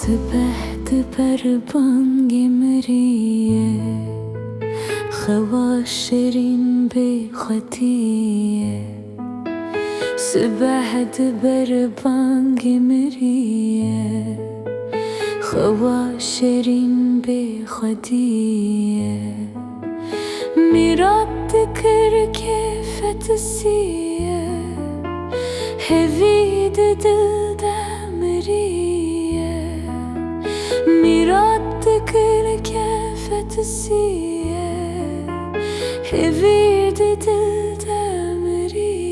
سبحت بربانگ مریه خوا شیرین به خطیه سبحت بربانگ مریه خوا شیرین به خطیه میراد کر کیفت سیه هوید دل دمریه میراد کر کیفت سیه هوید دل دمریه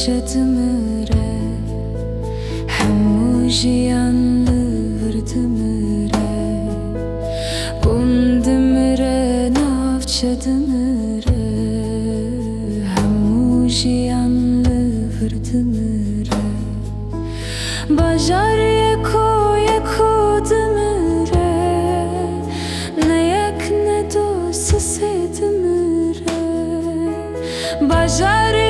Çadımıra Hamujiyanlı vırdımıra Bundımıra navçadımıra Hamujiyanlı vırdımıra Bajar yeko dımıra Nayak ne dosa sedımıra Bajar